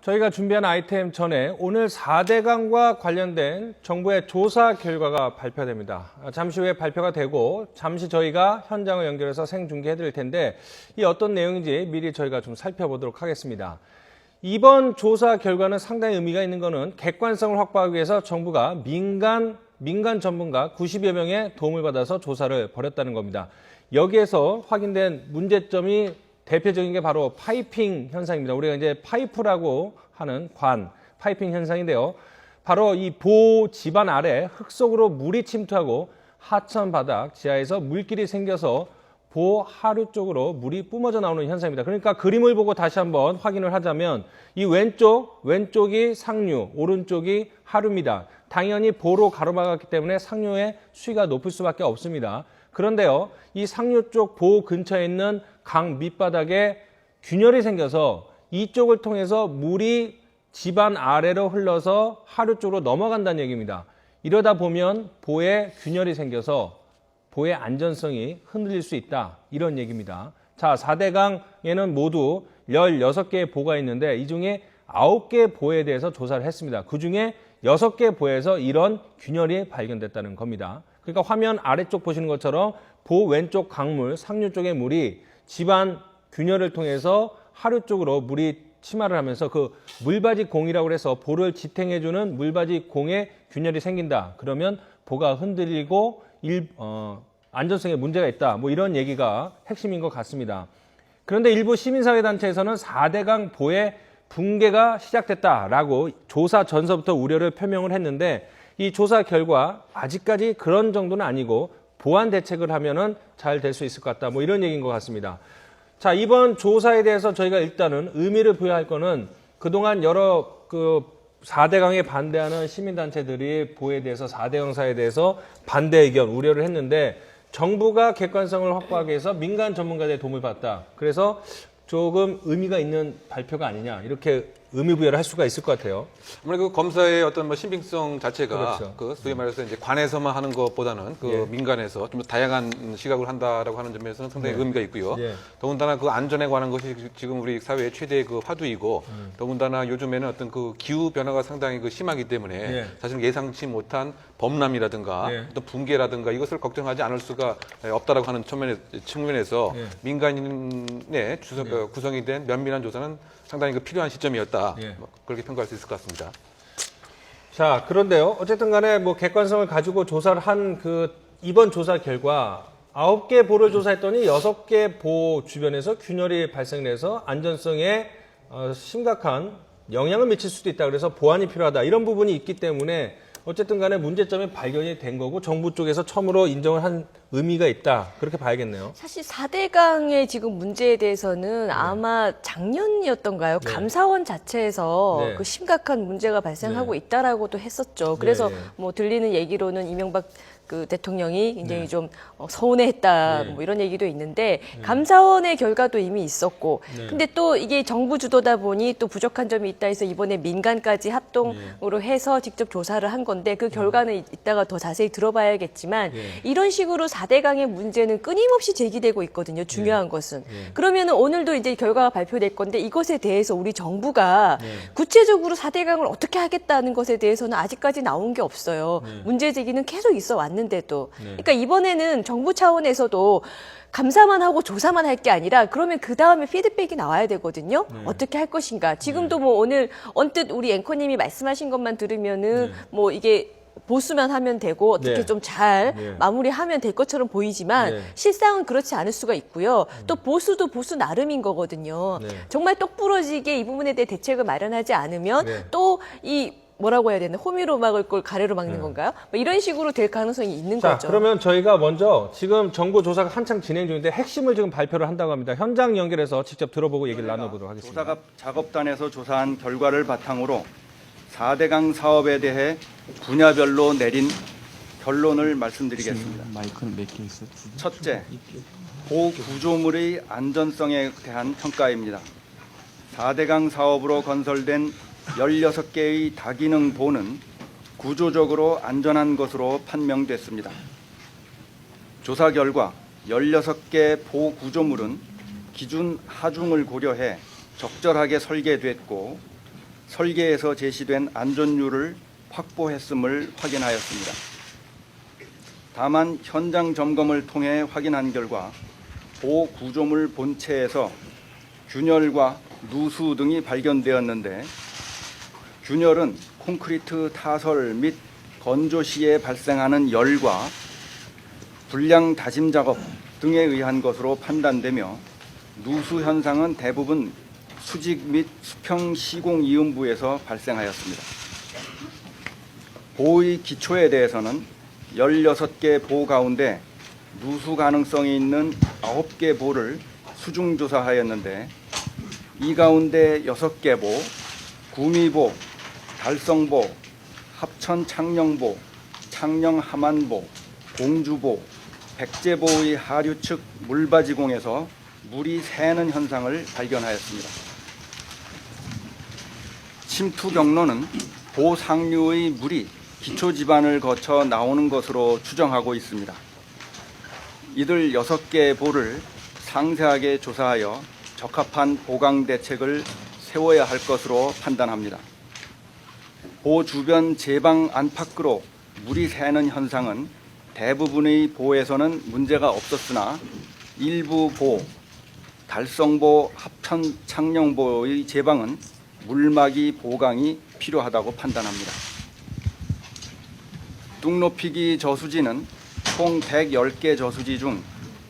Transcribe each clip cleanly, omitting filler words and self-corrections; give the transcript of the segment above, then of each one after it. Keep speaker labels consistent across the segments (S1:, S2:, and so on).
S1: 저희가 준비한 아이템 전에 오늘 4대강과 관련된 정부의 조사 결과가 발표됩니다. 잠시 후에 발표가 되고 잠시 저희가 현장을 연결해서 생중계해 드릴 텐데 이 어떤 내용인지 미리 저희가 좀 살펴보도록 하겠습니다. 이번 조사 결과는 상당히 의미가 있는 것은 객관성을 확보하기 위해서 정부가 민간 전문가 90여 명의 도움을 받아서 조사를 벌였다는 겁니다. 여기에서 확인된 문제점이 대표적인 게 바로 파이핑 현상입니다. 우리가 이제 파이프라고 하는 파이핑 현상인데요. 바로 이 보호 지반 아래 흙 속으로 물이 침투하고 하천 바닥 지하에서 물길이 생겨서 보호 하류 쪽으로 물이 뿜어져 나오는 현상입니다. 그러니까 그림을 보고 다시 한번 확인을 하자면 이 왼쪽이 상류, 오른쪽이 하류입니다. 당연히 보로 가로막았기 때문에 상류의 수위가 높을 수밖에 없습니다. 그런데요, 이 상류 쪽 보호 근처에 있는 강 밑바닥에 균열이 생겨서 이쪽을 통해서 물이 지반 아래로 흘러서 하류 쪽으로 넘어간다는 얘기입니다. 이러다 보면 보에 균열이 생겨서 보의 안전성이 흔들릴 수 있다. 이런 얘기입니다. 자, 4대강에는 모두 16개의 보가 있는데 이 중에 9개 보에 대해서 조사를 했습니다. 그중에 6개 보에서 이런 균열이 발견됐다는 겁니다. 그러니까 화면 아래쪽 보시는 것처럼 보 왼쪽 강물, 상류 쪽의 물이 지반 균열을 통해서 하류 쪽으로 물이 침하를 하면서 그 물바지 공이라고 해서 보를 지탱해주는 물바지 공에 균열이 생긴다. 그러면 보가 흔들리고 안전성에 문제가 있다. 뭐 이런 얘기가 핵심인 것 같습니다. 그런데 일부 시민사회단체에서는 4대강 보의 붕괴가 시작됐다라고 조사 전서부터 우려를 표명을 했는데 이 조사 결과 아직까지 그런 정도는 아니고 보완 대책을 하면은 잘 될 수 있을 것 같다. 뭐 이런 얘기인 것 같습니다. 자, 이번 조사에 대해서 저희가 일단은 의미를 부여할 거는 그동안 여러 4대강에 반대하는 시민단체들이 보에 대해서 4대강사에 대해서 반대 의견, 우려를 했는데 정부가 객관성을 확보하기 위해서 민간 전문가들의 도움을 받았다. 그래서 조금 의미가 있는 발표가 아니냐 이렇게 의미 부여를 할 수가 있을 것 같아요.
S2: 아무래도 그 검사의 어떤 뭐 신빙성 자체가
S1: 그렇죠.
S2: 소위 말해서 이제 관에서만 하는 것보다는 민간에서 좀 더 다양한 시각을 한다라고 하는 점에서는 상당히 의미가 있고요. 더군다나 그 안전에 관한 것이 지금 우리 사회의 최대의 그 화두이고 더군다나 요즘에는 어떤 그 기후 변화가 상당히 그 심하기 때문에 사실 예상치 못한 범람이라든가 어떤 붕괴라든가 이것을 걱정하지 않을 수가 없다라고 하는 측면에서 민간인의 구성이 된 면밀한 조사는 상당히 그 필요한 시점이었다. 그렇게 평가할 수 있을 것 같습니다.
S1: 자, 그런데요. 어쨌든 간에 뭐 객관성을 가지고 조사를 한 이번 조사 결과 9개 보를 조사했더니 6개 보 주변에서 균열이 발생해서 안전성에 심각한 영향을 미칠 수도 있다. 그래서 보완이 필요하다. 이런 부분이 있기 때문에 어쨌든 간에 문제점이 발견이 된 거고 정부 쪽에서 처음으로 인정을 한 의미가 있다. 그렇게 봐야겠네요.
S3: 사실 4대강의 지금 문제에 대해서는 아마 작년이었던가요? 감사원 자체에서 그 심각한 문제가 발생하고 있다라고도 했었죠. 그래서 뭐 들리는 얘기로는 이명박 그 대통령이 굉장히 좀 서운해했다 뭐 이런 얘기도 있는데 감사원의 결과도 이미 있었고 근데 또 이게 정부 주도다 보니 또 부족한 점이 있다 해서 이번에 민간까지 합동으로 해서 직접 조사를 한 건데 그 결과는 이따가 더 자세히 들어봐야겠지만 이런 식으로 4대강의 문제는 끊임없이 제기되고 있거든요. 중요한 것은. 그러면은 오늘도 이제 결과가 발표될 건데 이것에 대해서 우리 정부가 구체적으로 4대강을 어떻게 하겠다는 것에 대해서는 아직까지 나온 게 없어요. 문제 제기는 계속 있어 왔는데도. 그러니까 이번에는 정부 차원에서도 감사만 하고 조사만 할 게 아니라 그러면 그 다음에 피드백이 나와야 되거든요. 어떻게 할 것인가. 지금도 뭐 오늘 언뜻 우리 앵커님이 말씀하신 것만 들으면은 뭐 이게 보수만 하면 되고 어떻게 좀 잘 마무리하면 될 것처럼 보이지만 실상은 그렇지 않을 수가 있고요. 또 보수도 보수 나름인 거거든요. 정말 똑부러지게 이 부분에 대해 대책을 마련하지 않으면 또 이 뭐라고 해야 되나? 호미로 막을 걸 가래로 막는 건가요? 뭐 이런 식으로 될 가능성이 있는
S1: 자,
S3: 거죠.
S1: 그러면 저희가 먼저 지금 정부 조사가 한창 진행 중인데 핵심을 지금 발표를 한다고 합니다. 현장 연결해서 직접 들어보고 얘기를 나눠보도록 하겠습니다.
S4: 조사 작업단에서 조사한 결과를 바탕으로 4대강 사업에 대해 분야별로 내린 결론을 말씀드리겠습니다.
S5: 마이크는 몇 개 있어요?
S4: 첫째, 보 구조물의 안전성에 대한 평가입니다. 4대강 사업으로 건설된 16개의 다기능 보는 구조적으로 안전한 것으로 판명됐습니다. 조사 결과 16개 보 구조물은 기준 하중을 고려해 적절하게 설계됐고 설계에서 제시된 안전율을 확보했음을 확인하였습니다. 다만 현장 점검을 통해 확인한 결과 보호 구조물 본체에서 균열과 누수 등이 발견되었는데, 균열은 콘크리트 타설 및 건조 시에 발생하는 열과 불량 다짐 작업 등에 의한 것으로 판단되며, 누수 현상은 대부분 수직 및 수평 시공 이음부에서 발생하였습니다. 보의 기초에 대해서는 16개 보 가운데 누수 가능성이 있는 9개 보를 수중 조사하였는데, 이 가운데 6개 보, 구미보, 달성보, 합천 창녕보, 창녕 하만보, 공주보, 백제보의 하류 측 물바지공에서 물이 새는 현상을 발견하였습니다. 침투 경로는 보 상류의 물이 기초 지반을 거쳐 나오는 것으로 추정하고 있습니다. 이들 6개의 보를 상세하게 조사하여 적합한 보강 대책을 세워야 할 것으로 판단합니다. 보 주변 제방 안팎으로 물이 새는 현상은 대부분의 보에서는 문제가 없었으나, 일부 보, 달성보, 합천 창녕보의 제방은 물막이 보강이 필요하다고 판단합니다. 뚝높이기 저수지는 총 110개 저수지 중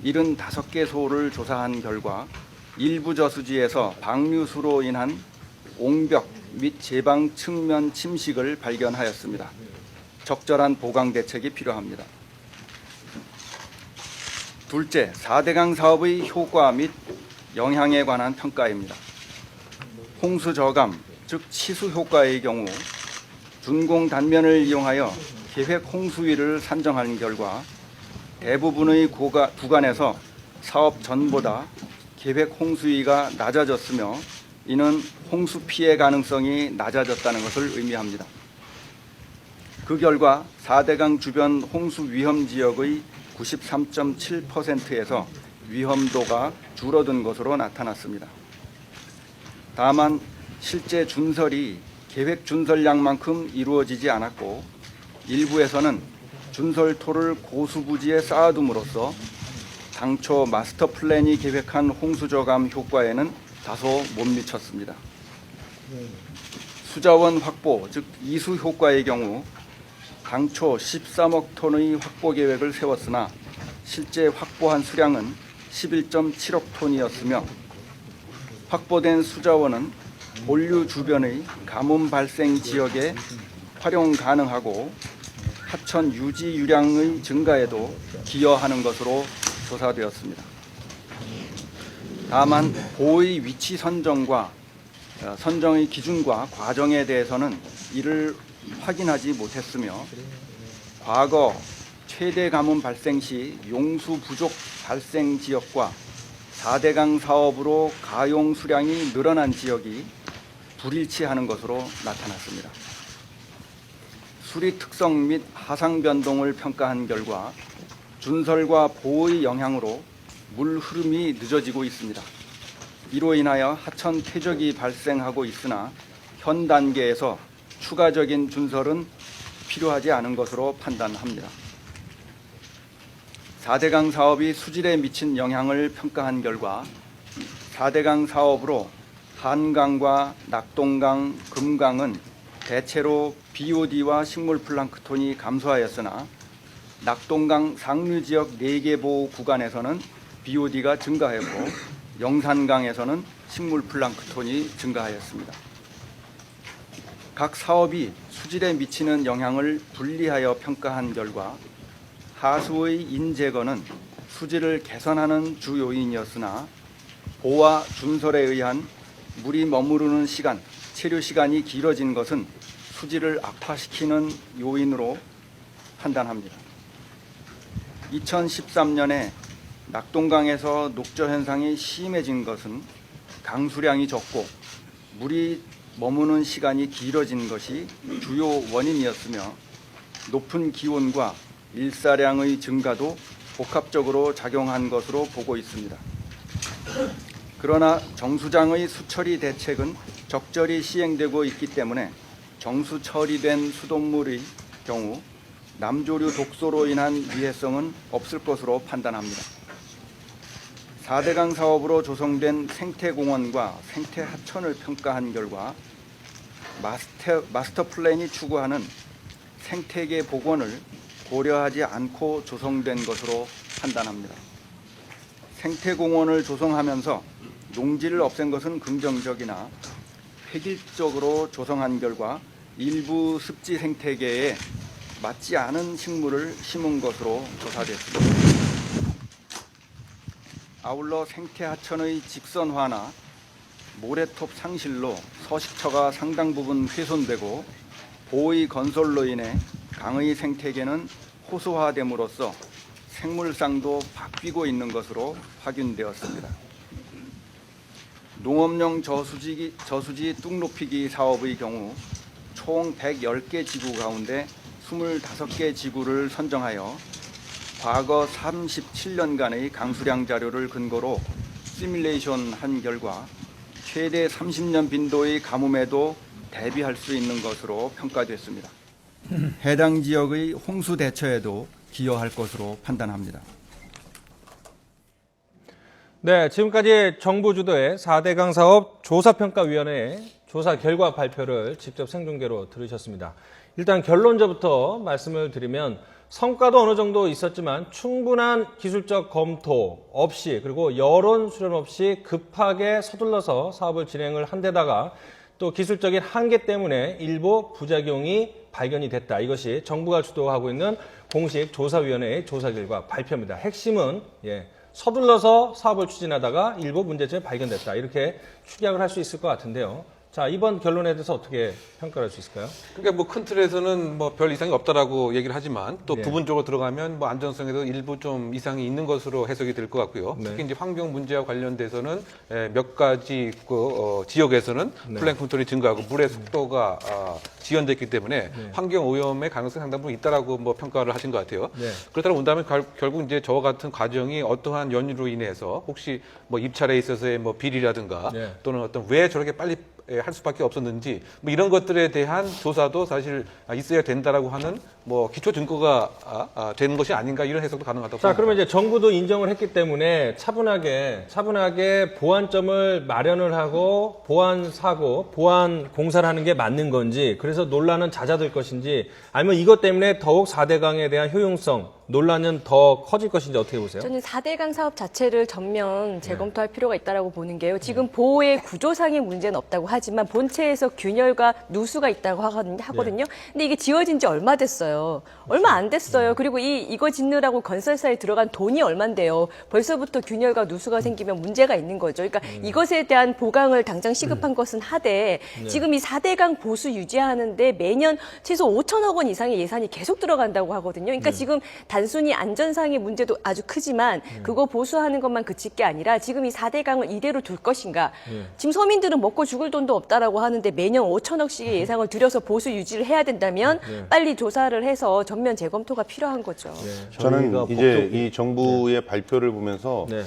S4: 75개 소를 조사한 결과 일부 저수지에서 방류수로 인한 옹벽 및 제방 측면 침식을 발견하였습니다. 적절한 보강 대책이 필요합니다. 둘째, 4대강 사업의 효과 및 영향에 관한 평가입니다. 홍수 저감, 즉 치수 효과의 경우 준공 단면을 이용하여 계획 홍수위를 산정한 결과 대부분의 구간에서 사업 전보다 계획 홍수위가 낮아졌으며, 이는 홍수 피해 가능성이 낮아졌다는 것을 의미합니다. 그 결과 4대강 주변 홍수 위험 지역의 93.7%에서 위험도가 줄어든 것으로 나타났습니다. 다만 실제 준설이 계획 준설량만큼 이루어지지 않았고, 일부에서는 준설토를 고수부지에 쌓아둠으로써 당초 마스터 플랜이 계획한 홍수저감 효과에는 다소 못 미쳤습니다. 수자원 확보, 즉 이수 효과의 경우 당초 13억 톤의 확보 계획을 세웠으나 실제 확보한 수량은 11.7억 톤이었으며, 확보된 수자원은 본류 주변의 가뭄 발생 지역에 활용 가능하고 하천 유지 유량의 증가에도 기여하는 것으로 조사되었습니다. 다만 보의 위치 선정과 선정의 기준과 과정에 대해서는 이를 확인하지 못했으며, 과거 최대 가뭄 발생 시 용수 부족 발생 지역과 4대강 사업으로 가용 수량이 늘어난 지역이 불일치하는 것으로 나타났습니다. 수리 특성 및 하상 변동을 평가한 결과 준설과 보의 영향으로 물 흐름이 늦어지고 있습니다. 이로 인하여 하천 퇴적이 발생하고 있으나 현 단계에서 추가적인 준설은 필요하지 않은 것으로 판단합니다. 4대강 사업이 수질에 미친 영향을 평가한 결과 4대강 사업으로 한강과 낙동강, 금강은 대체로 BOD와 식물 플랑크톤이 감소하였으나, 낙동강 상류 지역 4개 보호 구간에서는 BOD가 증가했고, 영산강에서는 식물 플랑크톤이 증가하였습니다. 각 사업이 수질에 미치는 영향을 분리하여 평가한 결과 하수의 인제거는 수질을 개선하는 주 요인이었으나, 보와 준설에 의한 물이 머무르는 시간, 체류 시간이 길어진 것은 수질을 악화시키는 요인으로 판단합니다. 2013년에 낙동강에서 녹조 현상이 심해진 것은 강수량이 적고 물이 머무는 시간이 길어진 것이 주요 원인이었으며, 높은 기온과 일사량의 증가도 복합적으로 작용한 것으로 보고 있습니다. 그러나 정수장의 수처리 대책은 적절히 시행되고 있기 때문에 정수 처리된 수돗물의 경우 남조류 독소로 인한 위해성은 없을 것으로 판단합니다. 4대강 사업으로 조성된 생태공원과 생태하천을 평가한 결과 마스터 플랜이 추구하는 생태계 복원을 고려하지 않고 조성된 것으로 판단합니다. 생태공원을 조성하면서 농지를 없앤 것은 긍정적이나 획일적으로 조성한 결과 일부 습지 생태계에 맞지 않은 식물을 심은 것으로 조사됐습니다. 아울러 생태하천의 직선화나 모래톱 상실로 서식처가 상당 부분 훼손되고 보의 건설로 인해 강의 생태계는 호소화됨으로써 생물상도 바뀌고 있는 것으로 확인되었습니다. 농업용 저수지 뚝 높이기 사업의 경우 총 110개 지구 가운데 25개 지구를 선정하여 과거 37년간의 강수량 자료를 근거로 시뮬레이션 한 결과 최대 30년 빈도의 가뭄에도 대비할 수 있는 것으로 평가됐습니다. 해당 지역의 홍수 대처에도 기여할 것으로 판단합니다.
S1: 네, 지금까지 정부 주도의 4대강 사업 조사평가위원회의 조사 결과 발표를 직접 생중계로 들으셨습니다. 일단 결론부터 말씀을 드리면 성과도 어느 정도 있었지만 충분한 기술적 검토 없이 그리고 여론 수렴 없이 급하게 서둘러서 사업을 진행을 한 데다가 또 기술적인 한계 때문에 일부 부작용이 발견이 됐다. 이것이 정부가 주도하고 있는 공식 조사위원회의 조사 결과 발표입니다. 핵심은 서둘러서 사업을 추진하다가 일부 문제점이 발견됐다. 이렇게 축약을 할 수 있을 것 같은데요. 자, 이번 결론에 대해서 어떻게 평가할 수 있을까요?
S2: 그러니까 뭐 큰 틀에서는 뭐 별 이상이 없다라고 얘기를 하지만 또
S1: 네.
S2: 부분적으로 들어가면 뭐 안전성에도 일부 좀 이상이 있는 것으로 해석이 될 것 같고요.
S1: 네.
S2: 특히 이제 환경 문제와 관련돼서는 몇 가지 지역에서는 플랭크톤이 증가하고 물의 속도가 지연됐기 때문에 환경 오염의 가능성이 상당 부분 있다라고 뭐 평가를 하신 것 같아요.
S1: 네.
S2: 그렇다면 온다면 결국 이제 저와 같은 과정이 어떠한 연유로 인해서 혹시 뭐 입찰에 있어서의 뭐 비리라든가
S1: 네.
S2: 또는 어떤 왜 저렇게 빨리 할 수밖에 없었는지 뭐 이런 것들에 대한 조사도 사실 있어야 된다라고 하는 뭐 기초 증거가 되는 것이 아닌가 이런 해석도 가능하다고
S1: 자,
S2: 봅니다.
S1: 그러면 이제 정부도 인정을 했기 때문에 차분하게 보완점을 마련을 하고 보완 사고, 보완 공사를 하는 게 맞는 건지, 그래서 논란은 잦아들 것인지, 아니면 이것 때문에 더욱 4대강에 대한 효용성, 논란은 더 커질 것인지 어떻게 보세요?
S3: 저는 4대강 사업 자체를 전면 재검토할 필요가 있다고 보는 게요. 지금 보호의 구조상의 문제는 없다고 하지만 본체에서 균열과 누수가 있다고 하거든요. 근데 이게 지어진 지 얼마 됐어요? 얼마 안 됐어요. 그리고 이거 짓느라고 건설사에 들어간 돈이 얼만데요. 벌써부터 균열과 누수가 생기면 문제가 있는 거죠. 그러니까 이것에 대한 보강을 당장 시급한 것은 하되 지금 이 4대강 보수 유지하는데 매년 최소 5천억 원 이상의 예산이 계속 들어간다고 하거든요. 그러니까 지금 단순히 안전상의 문제도 아주 크지만 그거 보수하는 것만 그칠 게 아니라 지금 이 4대강을 이대로 둘 것인가. 지금 서민들은 먹고 죽을 돈도 없다라고 하는데 매년 5천억씩의 예상을 들여서 보수 유지를 해야 된다면 빨리 조사를 해서 전면 재검토가 필요한 거죠.
S5: 저는 이제 이 정부의 발표를 보면서
S1: 네.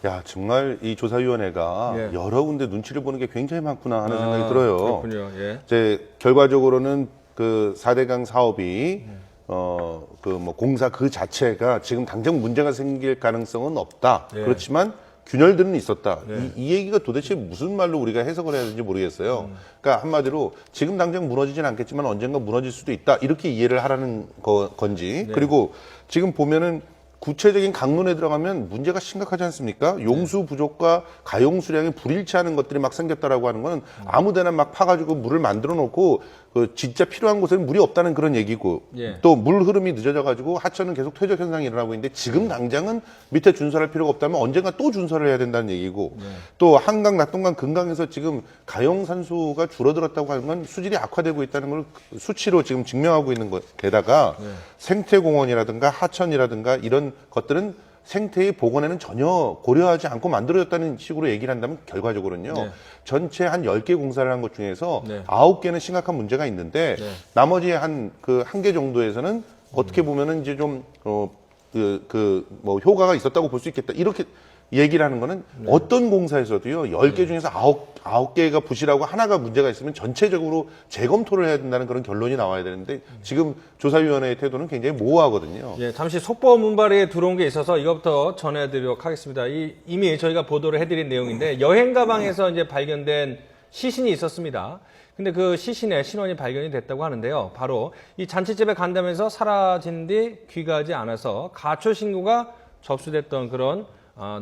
S5: 야, 정말 이 조사위원회가 여러 군데 눈치를 보는 게 굉장히 많구나 하는 생각이 들어요.
S1: 그렇군요. 예.
S5: 이제 결과적으로는 그 4대강 사업이 뭐 공사 그 자체가 지금 당장 문제가 생길 가능성은 없다. 그렇지만 균열들은 있었다. 이 얘기가 도대체 무슨 말로 우리가 해석을 해야 되는지 모르겠어요. 그러니까 한마디로 지금 당장 무너지진 않겠지만 언젠가 무너질 수도 있다. 이렇게 이해를 하라는 건지. 그리고 지금 보면은 구체적인 강론에 들어가면 문제가 심각하지 않습니까? 용수 부족과 가용수량이 불일치하는 것들이 막 생겼다라고 하는 건 아무데나 막 파가지고 물을 만들어 놓고 그 진짜 필요한 곳에는 물이 없다는 그런 얘기고 또 물 흐름이 늦어져가지고 하천은 계속 퇴적 현상이 일어나고 있는데 지금 당장은 밑에 준설할 필요가 없다면 언젠가 또 준설을 해야 된다는 얘기고 또 한강, 낙동강, 금강에서 지금 가용산수가 줄어들었다고 하는 건 수질이 악화되고 있다는 걸 수치로 지금 증명하고 있는 것 게다가 생태공원이라든가 하천이라든가 이런 것들은 생태의 복원에는 전혀 고려하지 않고 만들어졌다는 식으로 얘기를 한다면 결과적으로는요. 전체 한 10개 공사를 한 것 중에서 9개는 심각한 문제가 있는데 나머지 한 개 정도에서는 어떻게 보면은 이제 좀 뭐 효과가 있었다고 볼 수 있겠다. 얘기를 하는 거는 어떤 공사에서도요, 10개 중에서 9개가 부실하고 하나가 문제가 있으면 전체적으로 재검토를 해야 된다는 그런 결론이 나와야 되는데 지금 조사위원회의 태도는 굉장히 모호하거든요.
S1: 예, 잠시 속보 문발에 들어온 게 있어서 이것부터 전해드리도록 하겠습니다. 이미 저희가 보도를 해드린 내용인데 여행 가방에서 이제 발견된 시신이 있었습니다. 근데 그 시신의 신원이 발견이 됐다고 하는데요. 바로 이 잔치집에 간다면서 사라진 뒤 귀가하지 않아서 가출 신고가 접수됐던 그런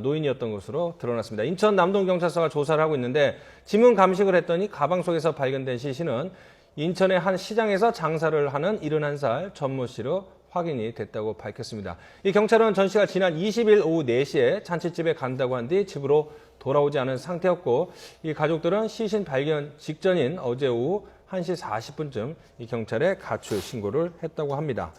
S1: 노인이었던 것으로 드러났습니다. 인천 남동경찰서가 조사를 하고 있는데 지문 감식을 했더니 가방 속에서 발견된 시신은 인천의 한 시장에서 장사를 하는 71살 전모 씨로 확인이 됐다고 밝혔습니다. 이 경찰은 전 씨가 지난 20일 오후 4시에 잔치집에 간다고 한 뒤 집으로 돌아오지 않은 상태였고 이 가족들은 시신 발견 직전인 어제 오후 1시 40분쯤 이 경찰에 가출 신고를 했다고 합니다.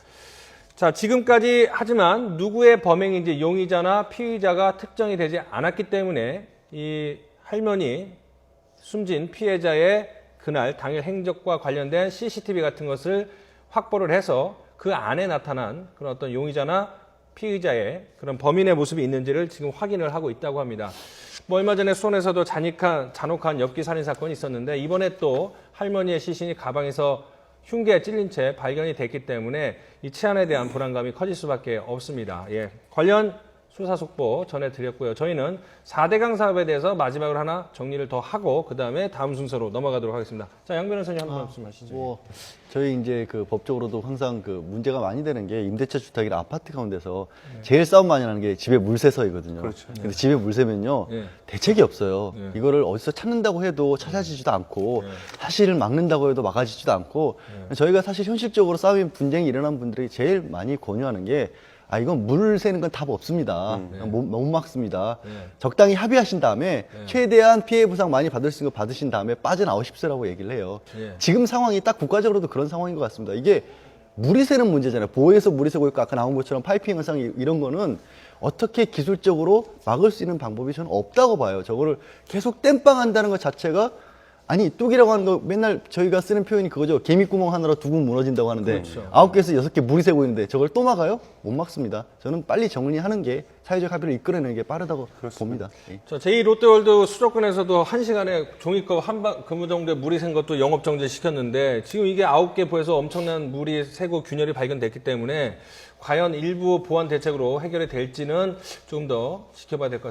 S1: 자, 지금까지 하지만 누구의 범행인지 용의자나 피의자가 특정이 되지 않았기 때문에 이 할머니 숨진 피해자의 그날 당일 행적과 관련된 CCTV 같은 것을 확보를 해서 그 안에 나타난 그런 어떤 용의자나 피의자의 그런 범인의 모습이 있는지를 지금 확인을 하고 있다고 합니다. 뭐 얼마 전에 수원에서도 잔혹한 엽기 살인 사건이 있었는데 이번에 또 할머니의 시신이 가방에서 흉기에 찔린 채 발견이 됐기 때문에 이 치안에 대한 불안감이 커질 수밖에 없습니다. 예, 관련 수사 속보 전해드렸고요. 저희는 4대강 사업에 대해서 마지막으로 하나 정리를 더 하고 그 다음에 다음 순서로 넘어가도록 하겠습니다. 자, 양 변호사님 한 말씀하시죠.
S6: 저희 이제 그 법적으로도 항상 그 문제가 많이 되는 게 임대차 주택이나 아파트 가운데서 제일 싸움 많이 나는 게 집에 물새서이거든요.
S5: 그렇죠.
S6: 근데 집에 물새면요 대책이 없어요. 이거를 어디서 찾는다고 해도 찾아지지도 않고 사실을 막는다고 해도 막아지지도 않고 저희가 사실 현실적으로 싸움이 분쟁이 일어난 분들이 제일 많이 권유하는 게 이건 물 새는 건 답 없습니다. 못 막습니다. 적당히 합의하신 다음에 최대한 피해 보상 많이 받을 수 있는 거 받으신 다음에 빠져나오십시오라고 얘기를 해요. 지금 상황이 딱 국가적으로도 그런 상황인 것 같습니다. 이게 물이 새는 문제잖아요. 보호에서 물이 새고 있고 아까 나온 것처럼 파이핑 현상 이런 거는 어떻게 기술적으로 막을 수 있는 방법이 저는 없다고 봐요. 저거를 계속 땜빵한다는 것 자체가 아니 뚝이라고 하는 거 맨날 저희가 쓰는 표현이 그거죠. 개미구멍 하나로 두 군 무너진다고 하는데 9개에서 6개 물이 새고 있는데 저걸 또 막아요? 못 막습니다. 저는 빨리 정리하는 게 사회적 합의를 이끌어내는 게 빠르다고 봅니다. 예.
S1: 자, 제2롯데월드 수도권에서도 1시간에 종이컵 근무 정도에 물이 샌 것도 영업 정지 시켰는데 지금 이게 9개 보에서 엄청난 물이 새고 균열이 발견됐기 때문에 과연 일부 보완 대책으로 해결이 될지는 조금 더 지켜봐야 될 것 같습니다.